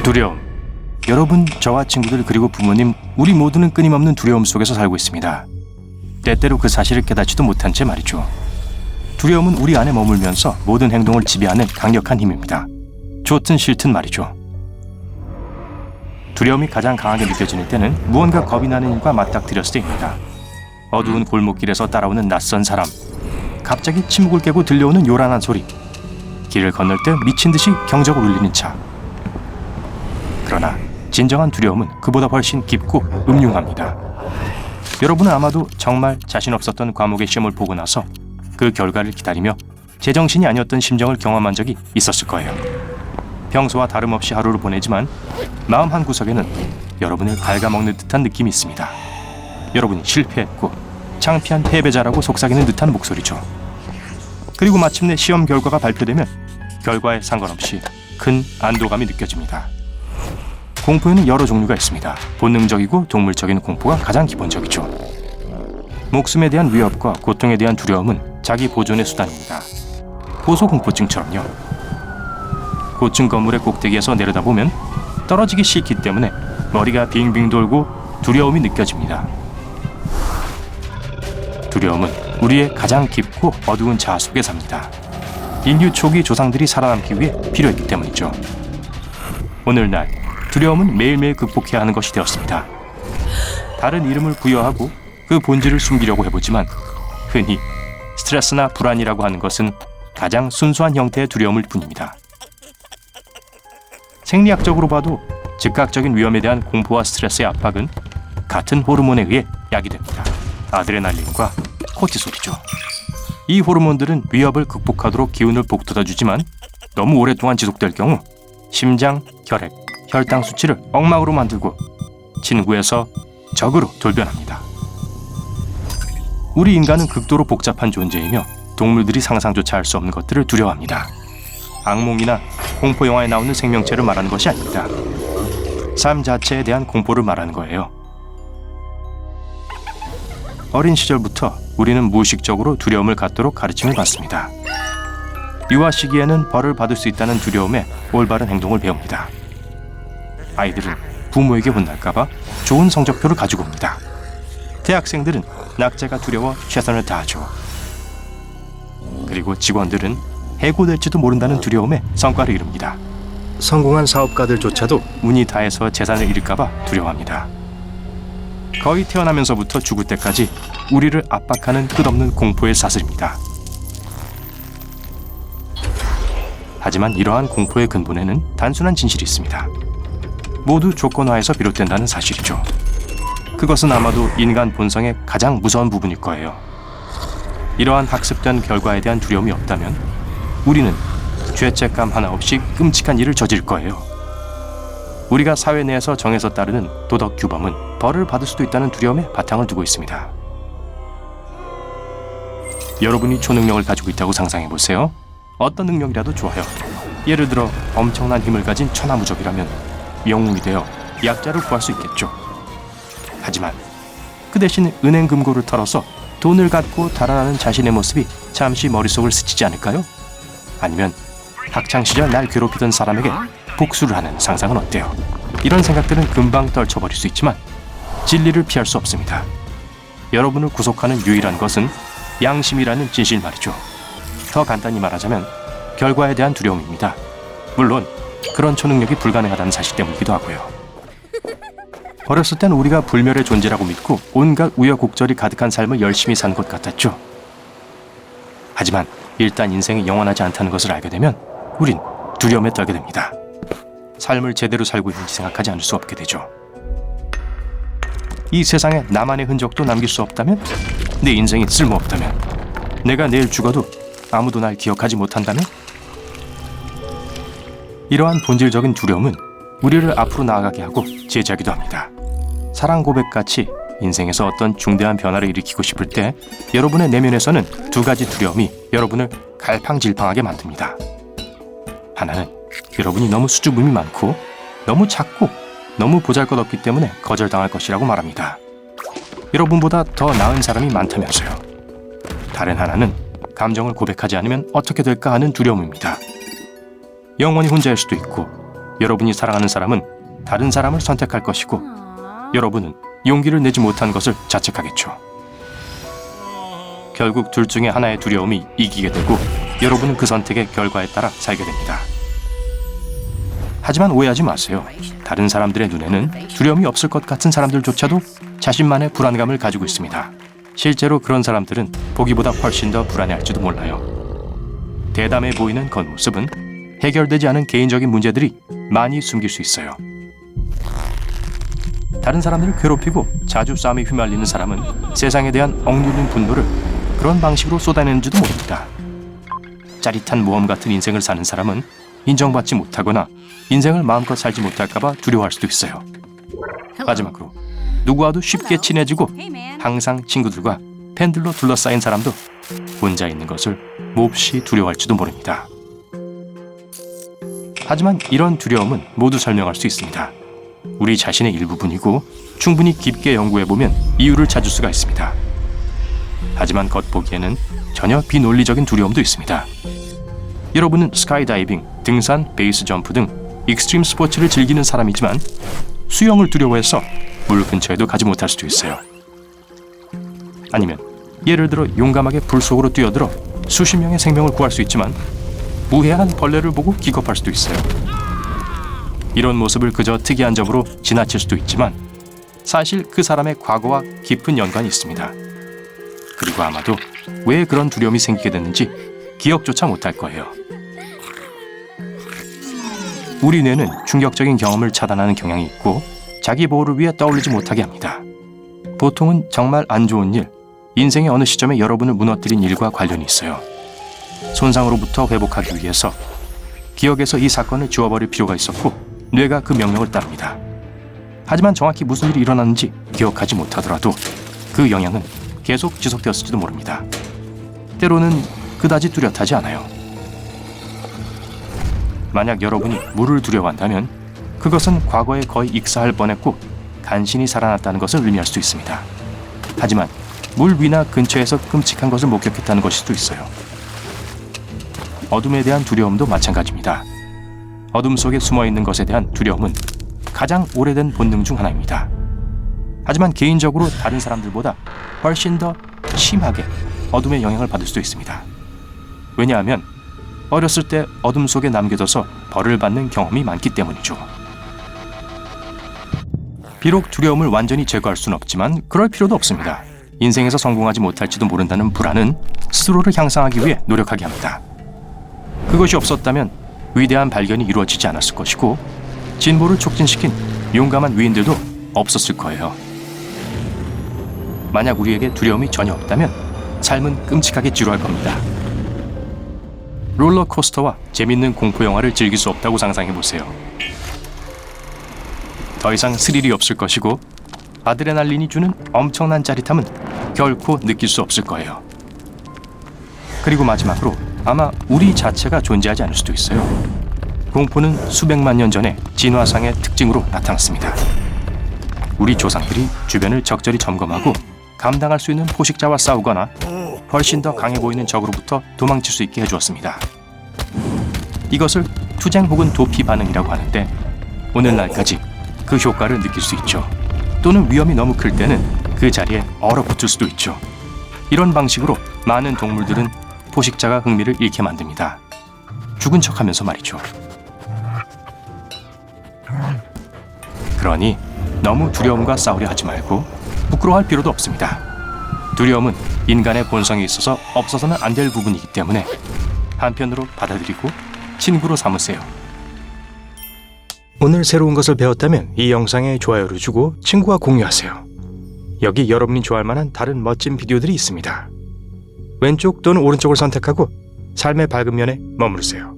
두려움. 여러분, 저와 친구들 그리고 부모님, 우리 모두는 끊임없는 두려움 속에서 살고 있습니다. 때때로 그 사실을 깨닫지도 못한 채 말이죠. 두려움은 우리 안에 머물면서 모든 행동을 지배하는 강력한 힘입니다. 좋든 싫든 말이죠. 두려움이 가장 강하게 느껴지는 때는 무언가 겁이 나는 일과 맞닥뜨렸을 때입니다. 어두운 골목길에서 따라오는 낯선 사람, 갑자기 침묵을 깨고 들려오는 요란한 소리, 길을 건널 때 미친 듯이 경적을 울리는 차. 그러나 진정한 두려움은 그보다 훨씬 깊고 음흉합니다. 여러분은 아마도 정말 자신 없었던 과목의 시험을 보고 나서 그 결과를 기다리며 제정신이 아니었던 심정을 경험한 적이 있었을 거예요. 평소와 다름없이 하루를 보내지만 마음 한구석에는 여러분을 갉아먹는 듯한 느낌이 있습니다. 여러분이 실패했고 창피한 패배자라고 속삭이는 듯한 목소리죠. 그리고 마침내 시험 결과가 발표되면 결과에 상관없이 큰 안도감이 느껴집니다. 공포에는 여러 종류가 있습니다. 본능적이고 동물적인 공포가 가장 기본적이죠. 목숨에 대한 위협과 고통에 대한 두려움은 자기 보존의 수단입니다. 호소공포증처럼요. 고층 건물의 꼭대기에서 내려다보면 떨어지기 싫기 때문에 머리가 빙빙 돌고 두려움이 느껴집니다. 두려움은 우리의 가장 깊고 어두운 자아 속에 삽니다. 인류 초기 조상들이 살아남기 위해 필요했기 때문이죠. 오늘날 두려움은 매일매일 극복해야 하는 것이 되었습니다. 다른 이름을 부여하고 그 본질을 숨기려고 해보지만 흔히 스트레스나 불안이라고 하는 것은 가장 순수한 형태의 두려움일 뿐입니다. 생리학적으로 봐도 즉각적인 위험에 대한 공포와 스트레스의 압박은 같은 호르몬에 의해 야기됩니다. 아드레날린과 코티솔이죠. 이 호르몬들은 위협을 극복하도록 기운을 북돋아주지만 너무 오랫동안 지속될 경우 심장, 혈액, 혈당 수치를 엉망으로 만들고 친구에서 적으로 돌변합니다. 우리 인간은 극도로 복잡한 존재이며 동물들이 상상조차 할 수 없는 것들을 두려워합니다. 악몽이나 공포 영화에 나오는 생명체를 말하는 것이 아닙니다. 삶 자체에 대한 공포를 말하는 거예요. 어린 시절부터 우리는 무의식적으로 두려움을 갖도록 가르침을 받습니다. 유아 시기에는 벌을 받을 수 있다는 두려움에 올바른 행동을 배웁니다. 아이들은 부모에게 혼날까봐 좋은 성적표를 가지고 옵니다. 대학생들은 낙제가 두려워 최선을 다하죠. 그리고 직원들은 해고될지도 모른다는 두려움에 성과를 이룹니다. 성공한 사업가들조차도 운이 다해서 재산을 잃을까봐 두려워합니다. 거의 태어나면서부터 죽을 때까지 우리를 압박하는 끝없는 공포의 사슬입니다. 하지만 이러한 공포의 근본에는 단순한 진실이 있습니다. 모두 조건화에서 비롯된다는 사실이죠. 그것은 아마도 인간 본성의 가장 무서운 부분일 거예요. 이러한 학습된 결과에 대한 두려움이 없다면 우리는 죄책감 하나 없이 끔찍한 일을 저질 거예요. 우리가 사회 내에서 정해서 따르는 도덕 규범은 벌을 받을 수도 있다는 두려움에 바탕을 두고 있습니다. 여러분이 초능력을 가지고 있다고 상상해보세요. 어떤 능력이라도 좋아요. 예를 들어 엄청난 힘을 가진 천하무적이라면 영웅이 되어 약자를 구할 수 있겠죠. 하지만 그 대신 은행 금고를 털어서 돈을 갖고 달아나는 자신의 모습이 잠시 머릿속을 스치지 않을까요? 아니면 학창시절 날 괴롭히던 사람에게 복수를 하는 상상은 어때요? 이런 생각들은 금방 떨쳐버릴 수 있지만 진리를 피할 수 없습니다. 여러분을 구속하는 유일한 것은 양심이라는 진실 말이죠. 더 간단히 말하자면 결과에 대한 두려움입니다. 물론 그런 초능력이 불가능하다는 사실 때문이기도 하고요. 어렸을 땐 우리가 불멸의 존재라고 믿고 온갖 우여곡절이 가득한 삶을 열심히 산 것 같았죠. 하지만 일단 인생이 영원하지 않다는 것을 알게 되면 우린 두려움에 떨게 됩니다. 삶을 제대로 살고 있는지 생각하지 않을 수 없게 되죠. 이 세상에 나만의 흔적도 남길 수 없다면, 내 인생이 쓸모없다면, 내가 내일 죽어도 아무도 날 기억하지 못한다면, 이러한 본질적인 두려움은 우리를 앞으로 나아가게 하고 제지하기도 합니다. 사랑 고백같이 인생에서 어떤 중대한 변화를 일으키고 싶을 때 여러분의 내면에서는 두 가지 두려움이 여러분을 갈팡질팡하게 만듭니다. 하나는 여러분이 너무 수줍음이 많고 너무 작고 너무 보잘것없기 때문에 거절당할 것이라고 말합니다. 여러분보다 더 나은 사람이 많다면서요. 다른 하나는 감정을 고백하지 않으면 어떻게 될까 하는 두려움입니다. 영원히 혼자일 수도 있고, 여러분이 사랑하는 사람은 다른 사람을 선택할 것이고, 여러분은 용기를 내지 못한 것을 자책하겠죠. 결국 둘 중에 하나의 두려움이 이기게 되고 여러분은 그 선택의 결과에 따라 살게 됩니다. 하지만 오해하지 마세요. 다른 사람들의 눈에는 두려움이 없을 것 같은 사람들조차도 자신만의 불안감을 가지고 있습니다. 실제로 그런 사람들은 보기보다 훨씬 더 불안해할지도 몰라요. 대담해 보이는 겉모습은 해결되지 않은 개인적인 문제들이 많이 숨길 수 있어요. 다른 사람들을 괴롭히고 자주 싸움에 휘말리는 사람은 세상에 대한 억누른 분노를 그런 방식으로 쏟아내는지도 모릅니다. 짜릿한 모험 같은 인생을 사는 사람은 인정받지 못하거나 인생을 마음껏 살지 못할까봐 두려워할 수도 있어요. 마지막으로 누구와도 쉽게 친해지고 항상 친구들과 팬들로 둘러싸인 사람도 혼자 있는 것을 몹시 두려워할지도 모릅니다. 하지만 이런 두려움은 모두 설명할 수 있습니다. 우리 자신의 일부분이고 충분히 깊게 연구해보면 이유를 찾을 수가 있습니다. 하지만 겉보기에는 전혀 비논리적인 두려움도 있습니다. 여러분은 스카이다이빙, 등산, 베이스 점프 등 익스트림 스포츠를 즐기는 사람이지만 수영을 두려워해서 물 근처에도 가지 못할 수도 있어요. 아니면 예를 들어 용감하게 불 속으로 뛰어들어 수십 명의 생명을 구할 수 있지만 무해한 벌레를 보고 기겁할 수도 있어요. 이런 모습을 그저 특이한 점으로 지나칠 수도 있지만 사실 그 사람의 과거와 깊은 연관이 있습니다. 그리고 아마도 왜 그런 두려움이 생기게 됐는지 기억조차 못할 거예요. 우리 뇌는 충격적인 경험을 차단하는 경향이 있고 자기 보호를 위해 떠올리지 못하게 합니다. 보통은 정말 안 좋은 일, 인생의 어느 시점에 여러분을 무너뜨린 일과 관련이 있어요. 손상으로부터 회복하기 위해서 기억에서 이 사건을 지워버릴 필요가 있었고 뇌가 그 명령을 따릅니다. 하지만 정확히 무슨 일이 일어났는지 기억하지 못하더라도 그 영향은 계속 지속되었을지도 모릅니다. 때로는 그다지 뚜렷하지 않아요. 만약 여러분이 물을 두려워한다면 그것은 과거에 거의 익사할 뻔했고 간신히 살아났다는 것을 의미할 수 있습니다. 하지만 물 위나 근처에서 끔찍한 것을 목격했다는 것일 수도 있어요. 어둠에 대한 두려움도 마찬가지입니다. 어둠 속에 숨어있는 것에 대한 두려움은 가장 오래된 본능 중 하나입니다. 하지만 개인적으로 다른 사람들보다 훨씬 더 심하게 어둠의 영향을 받을 수도 있습니다. 왜냐하면 어렸을 때 어둠 속에 남겨져서 벌을 받는 경험이 많기 때문이죠. 비록 두려움을 완전히 제거할 수는 없지만 그럴 필요도 없습니다. 인생에서 성공하지 못할지도 모른다는 불안은 스스로를 향상하기 위해 노력하게 합니다. 그것이 없었다면 위대한 발견이 이루어지지 않았을 것이고 진보를 촉진시킨 용감한 위인들도 없었을 거예요. 만약 우리에게 두려움이 전혀 없다면 삶은 끔찍하게 지루할 겁니다. 롤러코스터와 재밌는 공포 영화를 즐길 수 없다고 상상해보세요. 더 이상 스릴이 없을 것이고 아드레날린이 주는 엄청난 짜릿함은 결코 느낄 수 없을 거예요. 그리고 마지막으로 아마 우리 자체가 존재하지 않을 수도 있어요. 공포는 수백만 년 전에 진화상의 특징으로 나타났습니다. 우리 조상들이 주변을 적절히 점검하고 감당할 수 있는 포식자와 싸우거나 훨씬 더 강해 보이는 적으로부터 도망칠 수 있게 해주었습니다. 이것을 투쟁 혹은 도피 반응이라고 하는데 오늘날까지 그 효과를 느낄 수 있죠. 또는 위험이 너무 클 때는 그 자리에 얼어붙을 수도 있죠. 이런 방식으로 많은 동물들은 포식자가 흥미를 잃게 만듭니다. 죽은 척하면서 말이죠. 그러니 너무 두려움과 싸우려 하지 말고 부끄러워할 필요도 없습니다. 두려움은 인간의 본성에 있어서 없어서는 안 될 부분이기 때문에 한편으로 받아들이고 친구로 삼으세요. 오늘 새로운 것을 배웠다면 이 영상에 좋아요를 주고 친구와 공유하세요. 여기 여러분이 좋아할 만한 다른 멋진 비디오들이 있습니다. 왼쪽 또는 오른쪽을 선택하고 삶의 밝은 면에 머무르세요.